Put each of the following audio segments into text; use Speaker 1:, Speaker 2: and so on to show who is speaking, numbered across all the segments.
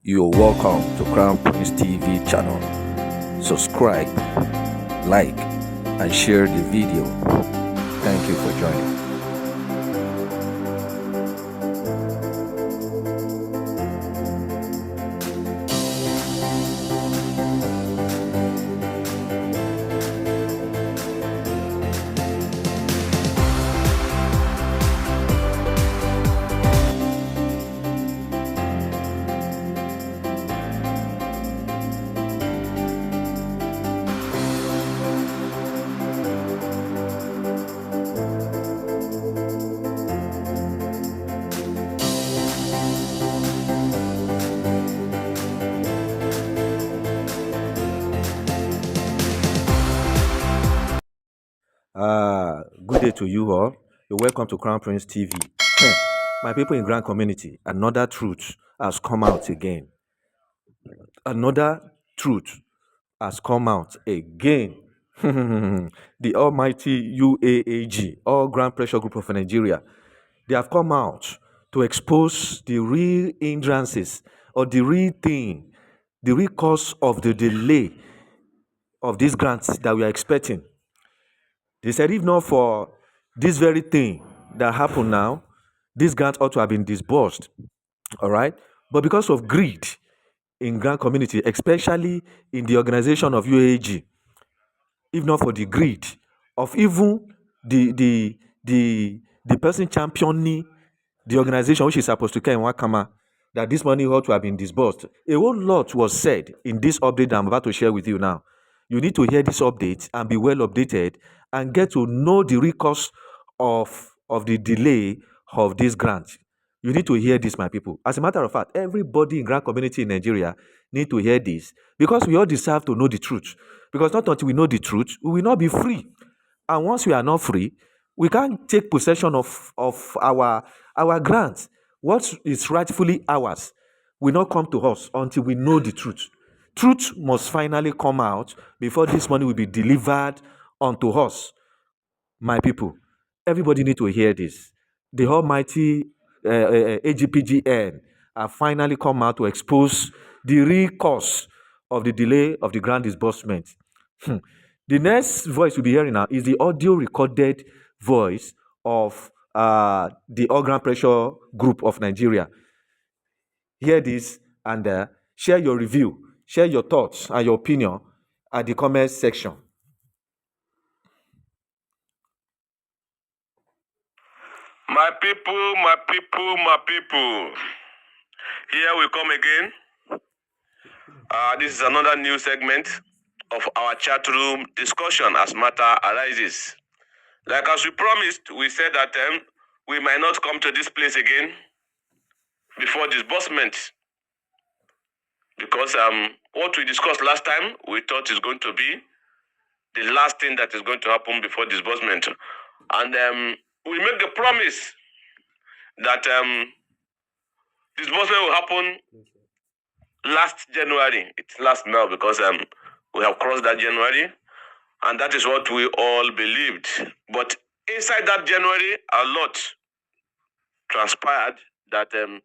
Speaker 1: You're welcome to Crown Prince TV channel. Subscribe, like, and share the video. Thank you for joining. Good day to you all. You're welcome to Crown Prince TV. My people in Grand Community, another truth has come out again. Another truth has come out again. The almighty UAAG, All Grand Pressure Group of Nigeria, they have come out to expose the real hindrances or the real thing, the real cause of the delay of these grants that we are expecting. They said if not for this very thing that happened now, this grant ought to have been disbursed. All right. But because of greed in Grand Community, especially in the organization of UAG, if not for the greed of even the person championing the organization, which is supposed to care in Wakama, that this money ought to have been disbursed. A whole lot was said in this update that I'm about to share with you now. You need to hear this update and be well updated and get to know the real cause of the delay of this grant. You need to hear this, my people. As a matter of fact, everybody in Grand Community in Nigeria need to hear this because we all deserve to know the truth. Because not until we know the truth, we will not be free. And once we are not free, we can't take possession of our grants. What is rightfully ours will not come to us until we know the truth. Truth must finally come out before this money will be delivered unto us. My people, everybody need to hear this. The almighty Agpgn have finally come out to expose the real cause of the delay of the grant disbursement. The next voice we'll be hearing now is the audio recorded voice of the All Grand Pressure Group of Nigeria. Hear this and share your review, share your thoughts and your opinion at the comment section.
Speaker 2: My people, here we come again. This is another new segment of our chat room discussion as matter arises. Like as we promised, we said that we might not come to this place again before disbursement. Because what we discussed last time, we thought is going to be the last thing that is going to happen before disbursement. And we make the promise that disbursement will happen last January. It's last now because we have crossed that January, and that is what we all believed. But inside that January, a lot transpired that the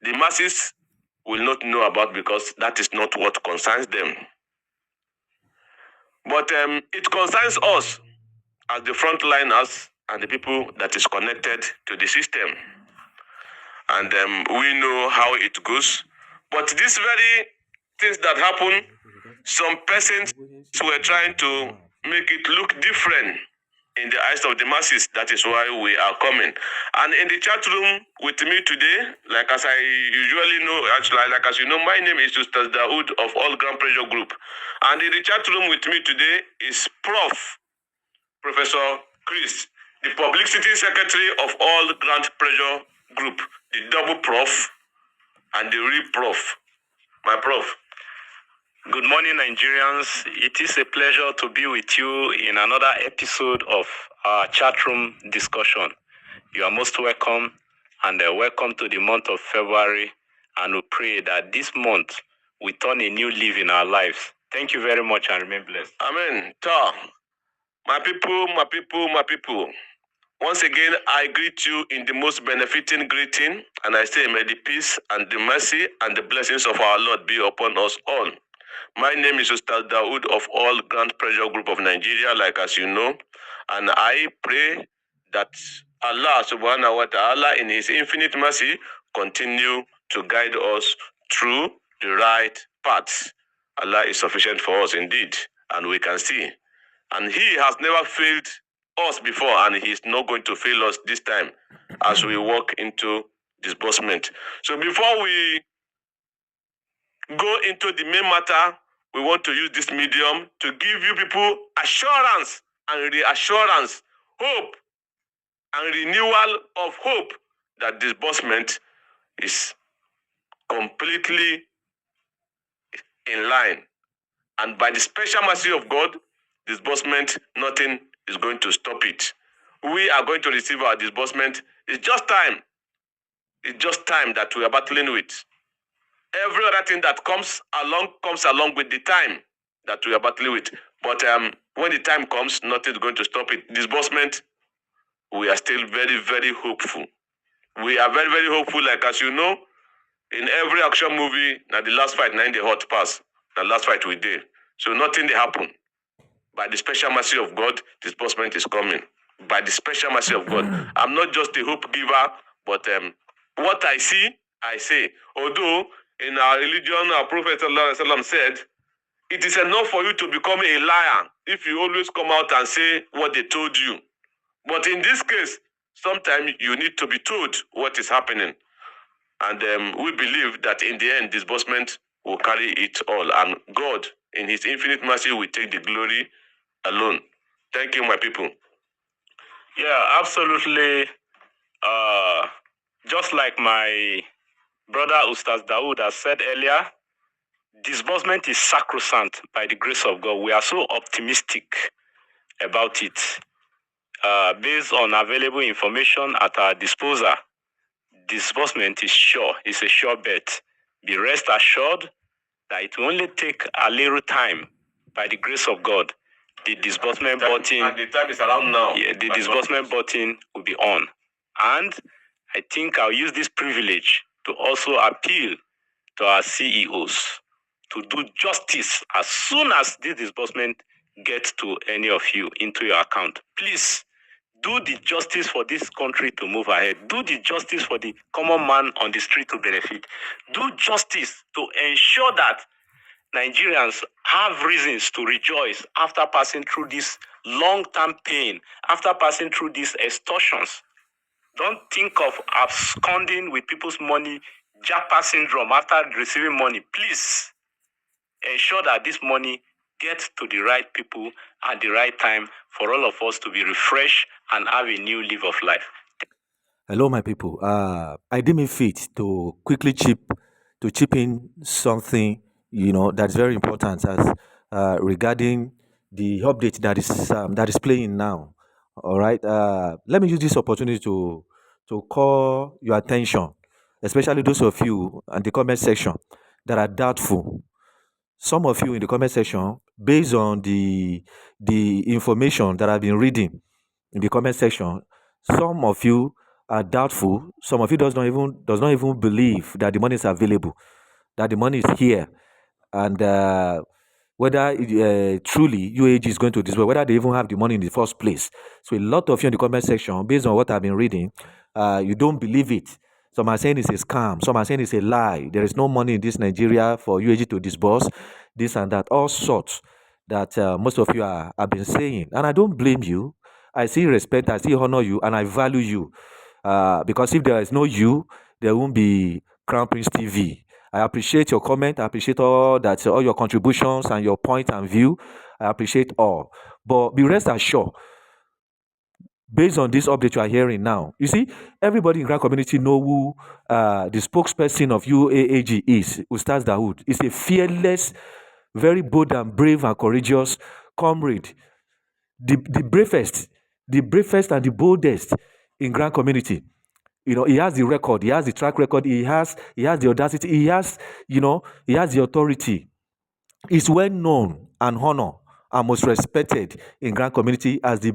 Speaker 2: masses will not know about because that is not what concerns them. But it concerns us as the frontliners and the people that is connected to the system. And we know how it goes. But these very things that happen, some persons were trying to make it look different in the eyes of the masses. That is why we are coming. And in the chat room with me today, like as I usually know, actually, like as you know, my name is Ustaz Dawood of All Grand Pressure Group. And in the chat room with me today is Professor Chris, the Publicity Secretary of All Grand Pressure Group, the double prof and the real prof. My prof.
Speaker 3: Good morning, Nigerians. It is a pleasure to be with you in another episode of our chat room discussion. You are most welcome, and welcome to the month of February. And we pray that this month we turn a new leaf in our lives. Thank you very much and remain blessed.
Speaker 2: Amen. Ta. My people. Once again, I greet you in the most benefiting greeting, and I say, may the peace and the mercy and the blessings of our Lord be upon us all. My name is Ustaz Dawood of All Grand Pressure Group of Nigeria, like as you know, and I pray that Allah subhanahu wa ta'ala in his infinite mercy continue to guide us through the right paths. Allah is sufficient for us indeed, and we can see. And he has never failed us before, and he's not going to fail us this time as we walk into disbursement. So before we go into the main matter, we want to use this medium to give you people assurance and reassurance, hope and renewal of hope that disbursement is completely in line. And by the special mercy of God, disbursement, nothing is going to stop it. We are going to receive our disbursement. It's just time. It's just time that we are battling with. Every other thing that comes along with the time that we are battling with. But when the time comes, nothing is going to stop it. Disbursement, we are still very, very hopeful. We are very, very hopeful. Like as you know, in every action movie, now the last fight, 9 the hot pass. The last fight we did. So nothing they happen. By the special mercy of God, disbursement is coming. By the special mercy of God. I'm not just a hope giver, but what I see, I say. Although in our religion, our Prophet ﷺ said, it is enough for you to become a liar if you always come out and say what they told you. But in this case, sometimes you need to be told what is happening. And we believe that in the end, disbursement will carry it all. And God, in his infinite mercy, will take the glory alone. Thank you, my people.
Speaker 3: Yeah, absolutely. Just like my brother Ustaz Dawood has said earlier, disbursement is sacrosanct by the grace of God. We are so optimistic about it. Based on available information at our disposal, disbursement is sure. It's a sure bet. Be rest assured that it will only take a little time by the grace of God. The disbursement button,
Speaker 2: and the time is around now.
Speaker 3: Yeah, the disbursement button will be on. And I think I'll use this privilege to also appeal to our CEOs to do justice as soon as this disbursement gets to any of you into your account. Please do the justice for this country to move ahead. Do the justice for the common man on the street to benefit. Do justice to ensure that Nigerians have reasons to rejoice after passing through this long-term pain, after passing through these extortions. Don't think of absconding with people's money, Japa syndrome after receiving money. Please ensure that this money gets to the right people at the right time for all of us to be refreshed and have a new leaf of life.
Speaker 1: Hello, my people. I deem it fit to quickly chip in something that's very important as regarding the update that is playing now. All right. Let me use this opportunity to call your attention, especially those of you in the comment section that are doubtful. Some of you in the comment section, based on the information that I've been reading in the comment section, some of you are doubtful. Some of you does not even believe that the money is available, that the money is here, and whether truly UAG is going to disburse, whether they even have the money in the first place. So a lot of you in the comment section, based on what I've been reading, you don't believe it. Some are saying it's a scam. Some are saying it's a lie. There is no money in this Nigeria for UAG to disburse, this and that, all sorts that most of you have been saying. And I don't blame you. I still respect, I still honor you, and I value you. Because if there is no you, there won't be Crown Prince TV. I appreciate your comment. I appreciate all your contributions and your point and view. I appreciate all. But be rest assured, based on this update you are hearing now, you see, everybody in Grand community know who the spokesperson of UAG is, Ustaz Dawood. He's a fearless, very bold and brave and courageous comrade. The bravest and the boldest in Grand community. He has the record, he has the track record, he has the audacity, he has the authority. He's well known and honored and most respected in Grand community as the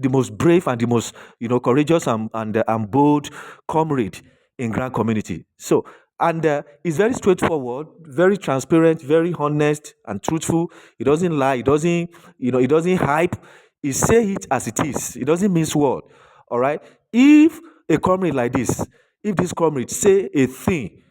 Speaker 1: most brave and the most courageous and bold comrade in Grand community. So, and it's very straightforward, very transparent, very honest and truthful. He doesn't lie. He doesn't he doesn't hype. He say it as it is. He doesn't mince word. All right. If a comrade like this, if this comrade say a thing,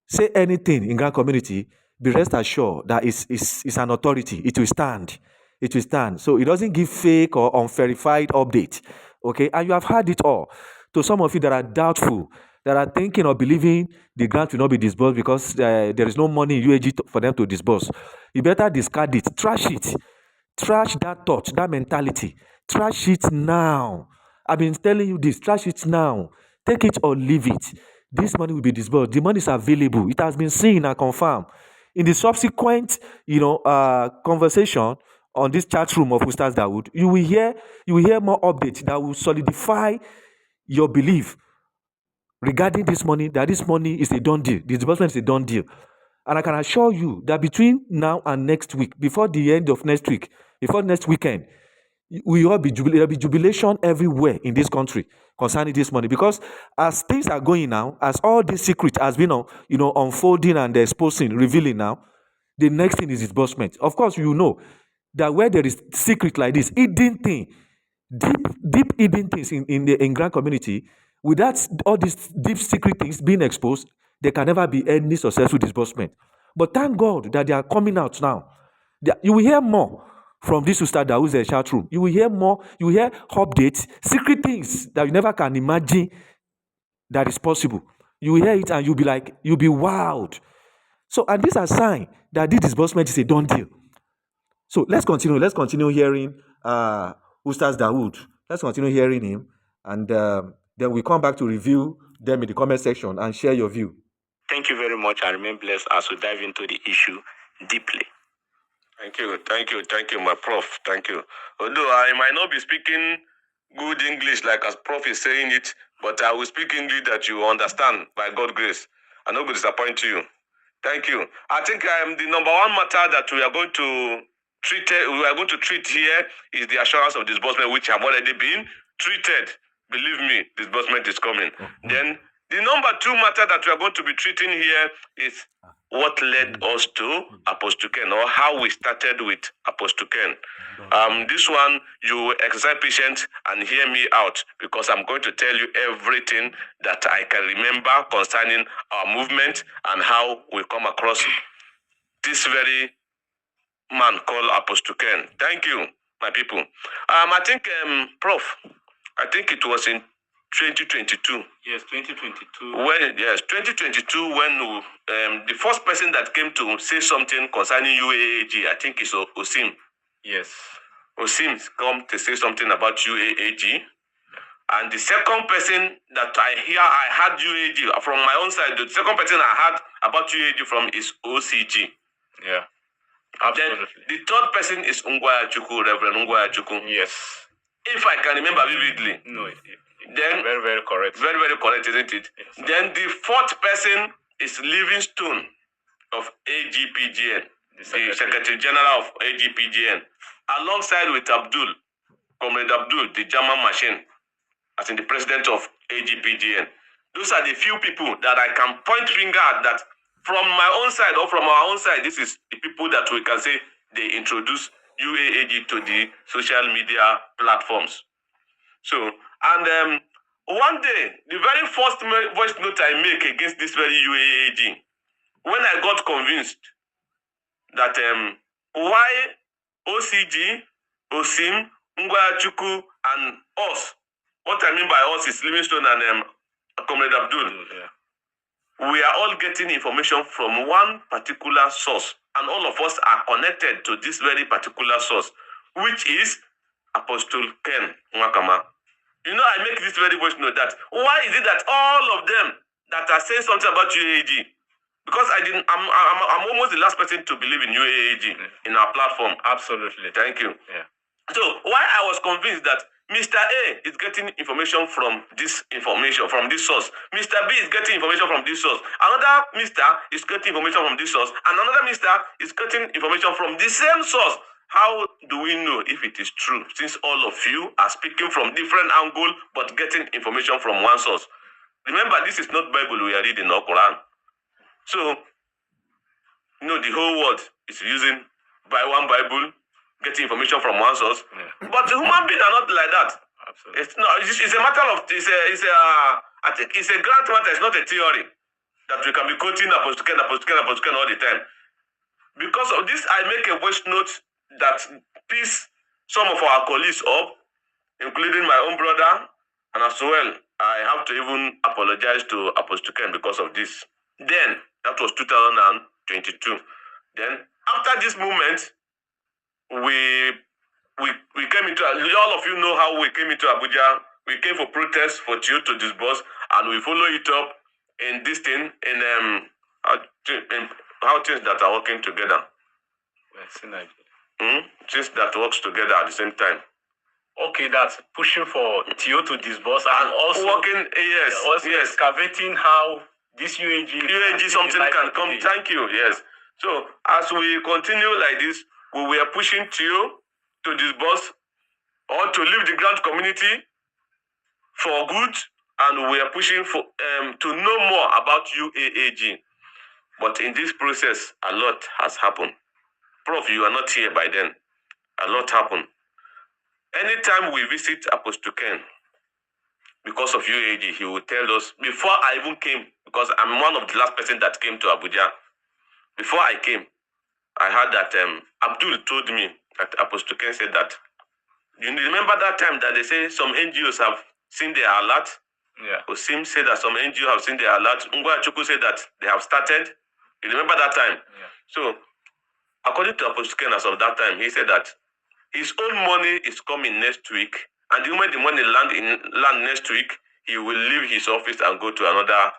Speaker 1: say anything in Grand community, be rest assured that it's an authority. It will stand. It will stand. So it doesn't give fake or unverified update. Okay, and you have heard it all. To some of you that are doubtful, that are thinking or believing the grant will not be disbursed because there is no money in UAG for them to disburse, you better discard it, trash it, trash that thought, that mentality, trash it now. I've been telling you this, trash it now. Take it or leave it. This money will be disbursed. The money is available. It has been seen and confirmed. In the subsequent, conversation on this chat room of Ustaz Dawood, you will hear more updates that will solidify your belief regarding this money, that this money is a done deal. The disbursement is a done deal. And I can assure you that between now and next week, before the end of next week, before next weekend, we all be there'll be jubilation everywhere in this country concerning this money, because as things are going now, as all this secret has been unfolding and exposing, revealing now, the next thing is disbursement. Of course, you know that where there is secret like this, hidden thing, deep hidden things in Grand community, without all these deep secret things being exposed, there can never be any successful disbursement. But thank God that they are coming out now. You will hear more from this Ustad Dawood's chat room. You will hear more. You will hear updates, secret things that you never can imagine that is possible. You will hear it and you'll be wowed. So, and these are signs that this disbursement is a done deal. So let's continue. Let's continue hearing Ustaz Dawood. Let's continue hearing him, and then we come back to review them in the comment section and share your view.
Speaker 3: Thank you very much, and remain blessed as we dive into the issue deeply.
Speaker 2: Thank you, my prof. Thank you. Although I might not be speaking good English like as prof is saying it, but I will speak English that you understand by God's grace. I no go disappoint you. Thank you. I think the number one matter that we are going to treat here is the assurance of disbursement, which have already been treated. Believe me, disbursement is coming. Mm-hmm. Then the number two matter that we are going to be treating here is what led us to Apostle Ken, or how we started with Apostle Ken. This one, you exercise patience and hear me out, because I'm going to tell you everything that I can remember concerning our movement and how we come across this very man called Apostle Ken. Thank you, my people. I think, Prof, I think it was in 2022.
Speaker 3: Yes, 2022.
Speaker 2: 2022, when the first person that came to say something concerning UAAG, I think is Osim.
Speaker 3: Yes.
Speaker 2: Osim come to say something about UAAG. And the second person that I had UAAG from my own side, the second person I had about UAAG from is OCG.
Speaker 3: Yeah. Absolutely.
Speaker 2: Then the third person is Ungwaya Chukwu, Reverend Ungwaya Chukwu.
Speaker 3: Yes.
Speaker 2: If I can remember vividly.
Speaker 3: No,
Speaker 2: then
Speaker 3: very, very correct.
Speaker 2: Very, very correct, isn't it? Yes, then the fourth person is Livingstone of Agpgn, the Secretary General of Agpgn, alongside with Comrade Abdul, the German machine, as in the president of Agpgn. Those are the few people that I can point finger at that from my own side or from our own side, this is the people that we can say they introduce UAAG to the social media platforms. So, and one day, the very first voice note I make against this very UAAG, when I got convinced that why OCG, Osim, Ungwaya Chukwu, and us, what I mean by us is Livingstone and Comrade Abdul, we are all getting information from one particular source, and all of us are connected to this very particular source, which is Apostle Ken Nwakama. You know, I make this very voice note that why is it that all of them that are saying something about UAAG, because I'm almost the last person to believe in UAAG in our platform.
Speaker 3: Absolutely.
Speaker 2: Thank you.
Speaker 3: Yeah.
Speaker 2: So why I was convinced that Mr. A is getting information from this source. Mr. B is getting information from this source. Another Mr. is getting information from this source. And another Mr. is getting information from the same source. How do we know if it is true, since all of you are speaking from different angle but getting information from one source? Remember, this is not Bible we are reading or Quran. So, the whole world is using one Bible, getting information from one source. Yeah. But human beings are not like that. Absolutely. It's a matter of I think it's a grand matter. It's not a theory that we can be quoting Apostle Ken all the time. Because of this, I make a voice note that piss some of our colleagues up, including my own brother, and as well, I have to even apologize to Apostle Ken because of this. Then, that was 2022. Then, after this movement, we came into, all of you know how we came into Abuja. We came for protest for Tio to disburse, and we follow it up in this thing, in how things that are working together. Things that works together at the same time.
Speaker 3: Okay, that's pushing for Tio to disburse and also
Speaker 2: working, yes,
Speaker 3: excavating how this UAG
Speaker 2: something can come. Today. Thank you, yes. So as we continue like this, we were pushing Tio to disburse or to leave the grant community for good, and we are pushing for to know more about UAAG. But in this process, a lot has happened. Prof, you are not here by then. A lot happened. Anytime we visit Apostle Ken, because of UAG, he will tell us, before I even came, because I'm one of the last person that came to Abuja, before I came, I heard that Abdul told me that Apostle Ken said that, you remember that time that they say some NGOs have seen their alert?
Speaker 3: Yeah.
Speaker 2: Osim said that some NGOs have seen their alert. Ngwa Chukwu said that they have started. You remember that time?
Speaker 3: Yeah.
Speaker 2: So, according to Apostle Ken, as of that time, he said that his own money is coming next week, and the moment the money land next week, he will leave his office and go to another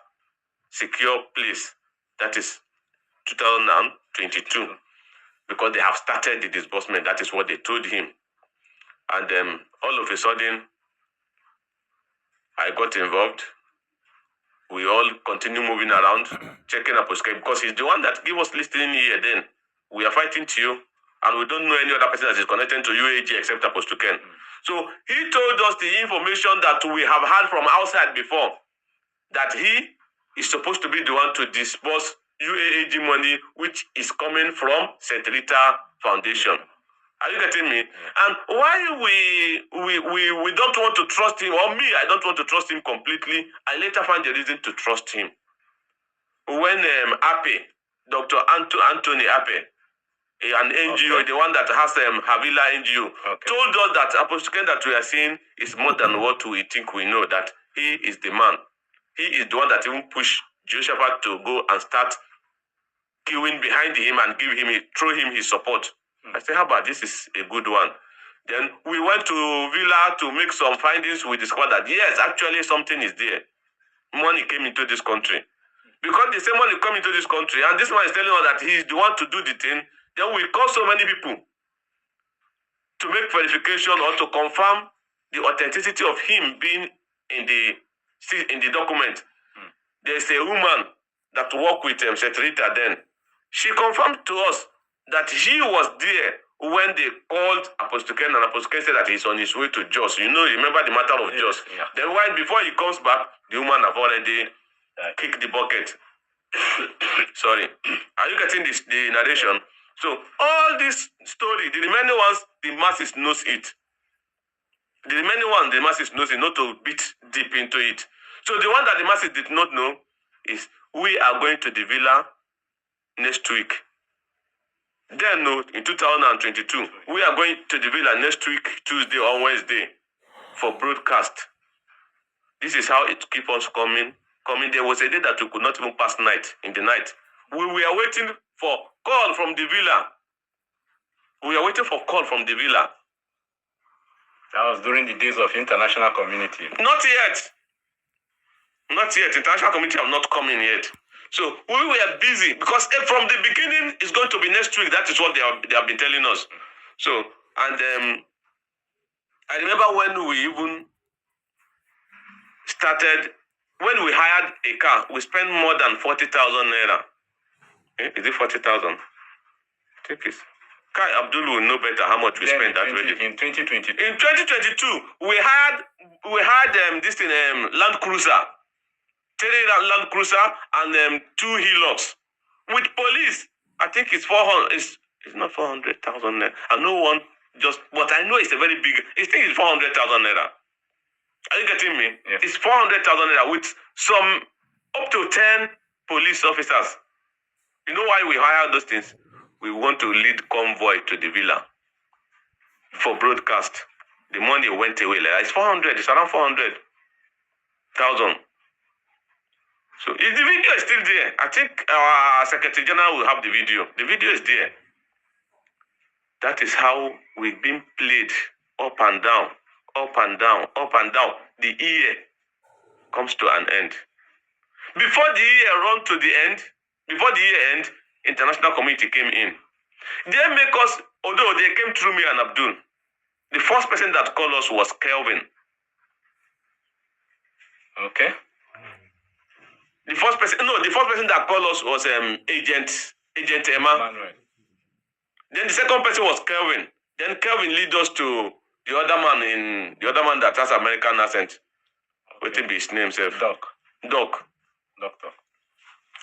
Speaker 2: secure place. That is 2022, because they have started the disbursement. That is what they told him. And all of a sudden, I got involved. We all continue moving around, checking Apostle Ken, because he's the one that gave us listening here then. We are fighting to you, and we don't know any other person that is connected to UAG except Apostle Ken. So he told us the information that we have had from outside before, that he is supposed to be the one to disburse UAG money, which is coming from St. Rita Foundation. Are you getting me? And why we don't want to trust him, or me, I don't want to trust him completely, I later find the reason to trust him. When Dr. Anthony Ape, an NGO, the one that has Havila NGO, told us that Apostle Ken that we are seeing is more than what we think we know, that he is the man. He is the one that even pushed Jehoshaphat to go and start queuing behind him and throw him his support. I said, how about this is a good one? Then we went to Villa to make some findings. We discovered that, yes, actually something is there. Money came into this country. Because the same money came into this country, and this man is telling us that he is the one to do the thing, then we call so many people to make verification or to confirm the authenticity of him being in the document. There's a woman that worked with Setrita then. She confirmed to us that he was there when they called Apostle Ken, and Apostle Ken said that he's on his way to Jos. Remember the matter of Jos. Yeah. Then before he comes back, the woman have already kicked the bucket. Sorry. Are you getting the narration? So all this story, the remaining ones, the masses knows it. The remaining one, the masses knows it, not to beat deep into it. So the one that the masses did not know is we are going to the villa next week. Then in 2022, we are going to the villa next week, Tuesday or Wednesday, for broadcast. This is how it keeps on coming. There was a day that we could not even pass in the night. We were waiting for call from the villa.
Speaker 3: That was during the days of international community.
Speaker 2: Not yet. International community have not come in yet. So we were busy because from the beginning it's going to be next week. That is what they have been telling us. So, and I remember when we even started, when we hired a car, we spent more than 40,000 naira. Is it 40,000? I think it's. Kai Abdul will know better how much we spent that way.
Speaker 3: In 2022.
Speaker 2: In 2022, we had this thing, Land Cruiser, 3 Land Cruiser and 2 Hilux with police. I think it's 400. It's not 400,000 naira. I know one just, but I know it's a very big. I think it's 400,000 naira. Are you getting me?
Speaker 3: Yes.
Speaker 2: It's 400,000 naira with some up to 10 police officers. You know why we hire those things? We want to lead convoy to the villa for broadcast. The money went away. Like, it's 400. It's around 400,000. So if the video is still there, I think our Secretary General will have the video. The video is there. That is how we've been played up and down, up and down, up and down. The year comes to an end. Before the year run to the end, before the year end, international community came in. They make us, although they came through me and Abdul, the first person that called us was Kelvin.
Speaker 3: Okay.
Speaker 2: The first person that called us was Agent Emma.
Speaker 3: Manuel.
Speaker 2: Then the second person was Kelvin. Then Kelvin lead us to the other man that has American accent. What will be his name, sir?
Speaker 3: Doc.
Speaker 2: Doctor.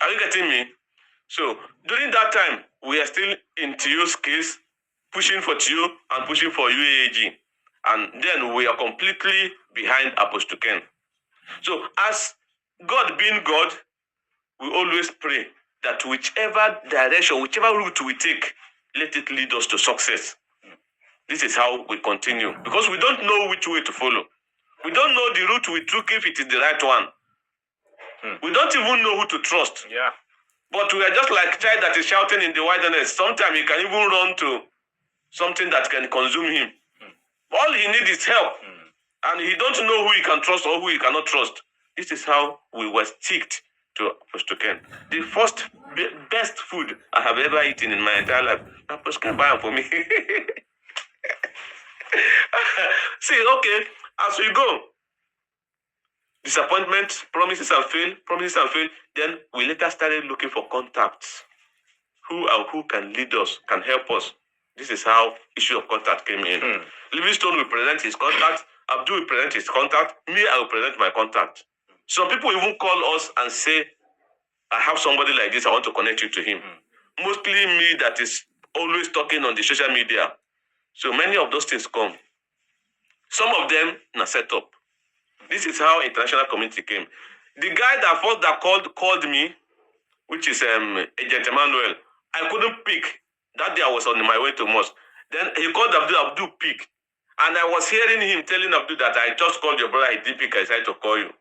Speaker 2: Are you getting me? So during that time, we are still in TU's case, pushing for TU and pushing for UAG. And then we are completely behind Apostle Ken. So as God being God, we always pray that whichever direction, whichever route we take, let it lead us to success. This is how we continue. Because we don't know which way to follow. We don't know the route we took if it is the right one. We don't even know who to trust.
Speaker 3: Yeah.
Speaker 2: But we are just like a child that is shouting in the wilderness. Sometimes he can even run to something that can consume him. All he needs is help. And he don't know who he can trust or who he cannot trust. This is how we were sticked to Apostle Ken. The first best food I have ever eaten in my entire life. Apostle Ken buy it for me. See, okay, as we go, disappointment, promises and fail. Then we later started looking for contacts. Who can lead us, can help us. This is how issue of contact came in. Livingstone will present his contact. Abdul will present his contact. Me, I will present my contact. Some people even call us and say, I have somebody like this, I want to connect you to him. Mostly me that is always talking on the social media. So many of those things come. Some of them are set up. This is how international community came. The guy that called me, which is Agent Emmanuel, I couldn't pick. That day I was on my way to mosque. Then he called Abdul pick. And I was hearing him telling Abdul that I just called your brother, he didn't pick, I decided to call you.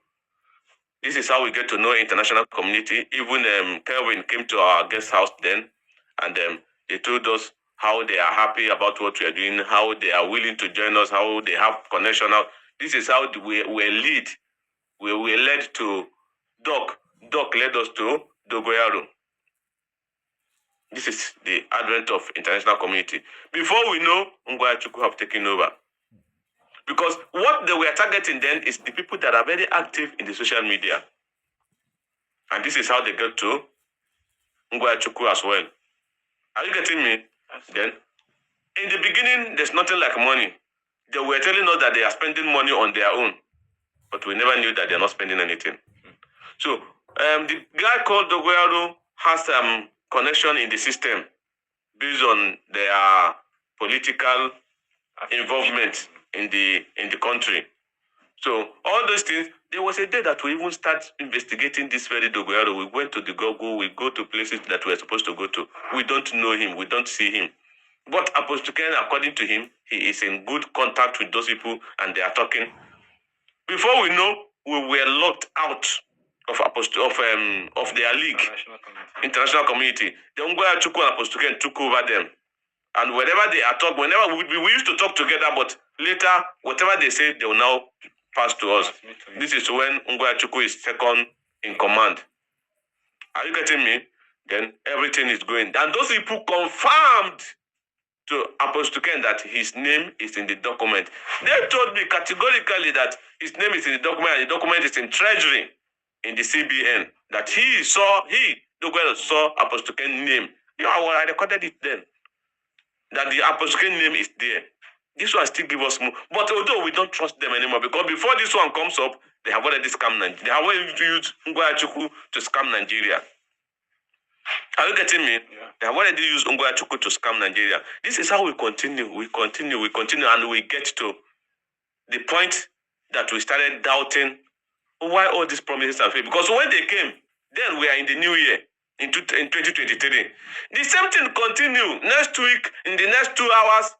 Speaker 2: This is how we get to know international community. Even Kelvin came to our guest house then, and they told us how they are happy about what we are doing, how they are willing to join us, how they have connection now. This is how we were led. We were led to Doc. Doc led us to Dogoyaro. This is the advent of international community. Before we know, Ngwachuku have taken over. Because what they were targeting then is the people that are very active in the social media. And this is how they get to Ngwachuku as well. Are you getting me? Then, in the beginning, there's nothing like money. They were telling us that they are spending money on their own. But we never knew that they're not spending anything. So, the guy called Dogoyaro has connection in the system based on their political involvement in the country. So all those things, there was a day that we even start investigating this very Dogoyaro. We went to the Google, we go to places that we're supposed to go to. We don't know him, we don't see him. But Apostle Ken, according to him, he is in good contact with those people and they are talking. Before we know, we were locked out of their league, international community. The Ngwachuku and Apostle Ken took over them. And whenever they are talking, whenever we used to talk together, but later, whatever they say, they will now pass to us. This is when Ngwachuku is second in command. Are you getting me? Then everything is going. And those people confirmed to Apostle Ken that his name is in the document. They told me categorically that his name is in the document and the document is in treasury in the CBN. That Dogoyaro saw Apostle Ken's name. I recorded it then. that the Agpgn name is there. This one still give us more. But although we don't trust them anymore, because before this one comes up, they have already scammed Nigeria. They have already used Ngwachukwu to scam Nigeria. Are you getting me? Yeah. They have already used Ngwachukwu to scam Nigeria. This is how we continue, and we get to the point that we started doubting why all these promises are fake. Because when they came, then we are in the new year, in 2023. The same thing continue next week, in the next 2 hours.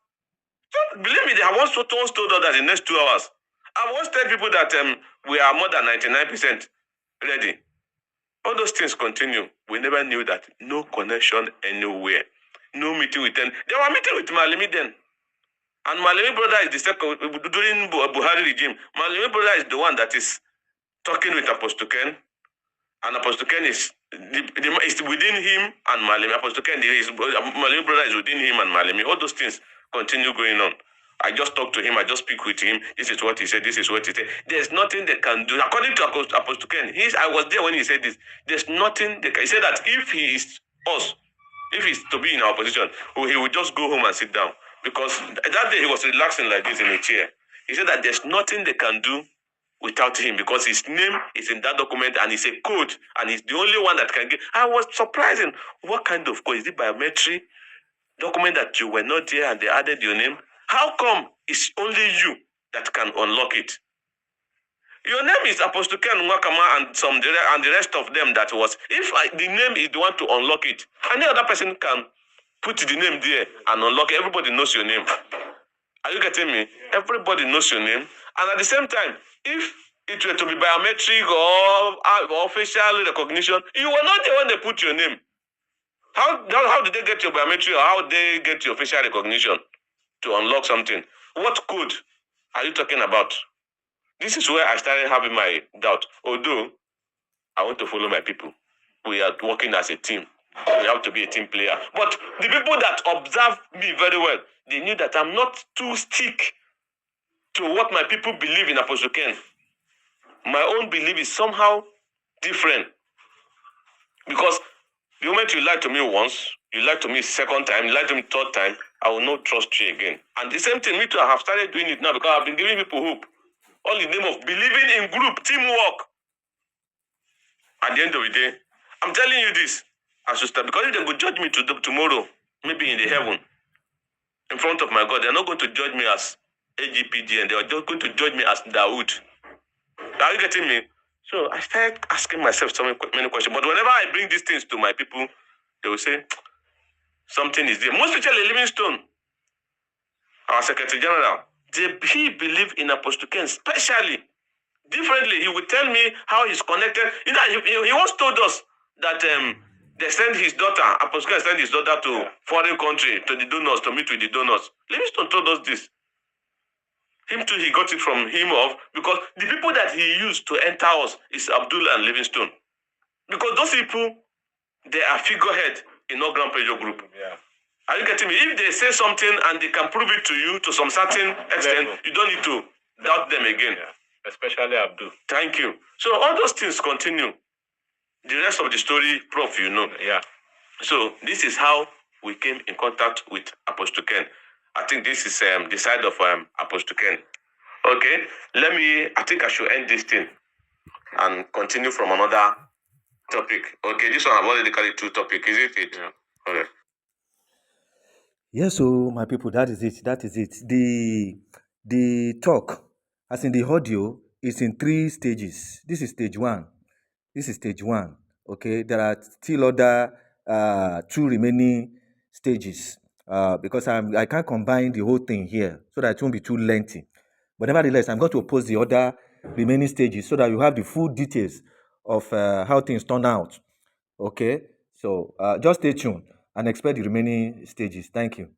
Speaker 2: Don't believe me, they have once told us that in the next 2 hours. I once tell people that we are more than 99% ready. All those things continue. We never knew that. No connection anywhere. No meeting with them. They were meeting with Malemi then. And Malemi brother is the second, during Buhari regime, Malemi brother is the one that is talking with Agpgn. And Agpgn is within him and Malemi. Malemi brother is within him and Malemi. All those things continue going on. I just talked to him. I just speak with him. This is what he said. This is what he said. There's nothing they can do. According to Agpgn, I was there when he said this. There's nothing they can. He said that if he is us, if he's to be in our position, he will just go home and sit down. Because that day he was relaxing like this in a chair. He said that there's nothing they can do without him, because his name is in that document and it's a code, and he's the only one that can get. I was surprising. What kind of code? Is it biometric document that you were not there and they added your name? How come it's only you that can unlock it? Your name is Agpgn Nwakama and the rest of them that was. If the name is the one to unlock it, any other person can put the name there and unlock it. Everybody knows your name. Are you getting me? Everybody knows your name. And at the same time, if it were to be biometric or facial recognition, you were not the one that put your name. How did they get your biometric, or how did they get your facial recognition to unlock something? What code are you talking about? This is where I started having my doubt. Although I want to follow my people. We are working as a team. We have to be a team player. But the people that observe me very well, they knew that I'm not too stick to what my people believe in Agpgn. My own belief is somehow different. Because the moment you lie to me once, you lie to me second time, you lie to me third time, I will not trust you again. And the same thing, me too, I have started doing it now, because I've been giving people hope. All in the name of believing in group, teamwork. At the end of the day, I'm telling you this, as you start, because if they go judge me tomorrow, maybe in the heaven, in front of my God, they're not going to judge me as Agpgn, they are just going to judge me as Dawood. Are you getting me? So I started asking myself so many questions. But whenever I bring these things to my people, they will say, something is there. Most especially Livingstone, our Secretary General, he believed in Agpgn, especially, differently. He would tell me how he's connected. You know, he once told us that they sent his daughter, Agpgn sent his daughter to foreign country, to the donors, to meet with the donors. Livingstone told us this. Him too, he got it from him because the people that he used to enter us is Abdul and Livingstone. Because those people, they are figurehead in our Grand Pressure group. Yeah. Are you getting me? If they say something and they can prove it to you to some certain extent, you don't need to doubt them again.
Speaker 3: Yeah. Especially Abdul.
Speaker 2: Thank you. So all those things continue. The rest of the story, Prof, you know.
Speaker 3: Yeah.
Speaker 2: So this is how we came in contact with Agpgn. I think this is the side of Agpgn. Okay, I think I should end this thing and continue from another topic. Okay, this one I've already carried 2 topics, is it? Yeah. Okay.
Speaker 1: Yes, so my people, that is it. The talk, as in the audio, is in 3 stages. This is stage 1. Okay, there are still other 2 remaining stages. Because I can't combine the whole thing here so that it won't be too lengthy. But nevertheless, I'm going to post the other remaining stages so that you have the full details of how things turn out. Okay, so just stay tuned and expect the remaining stages. Thank you.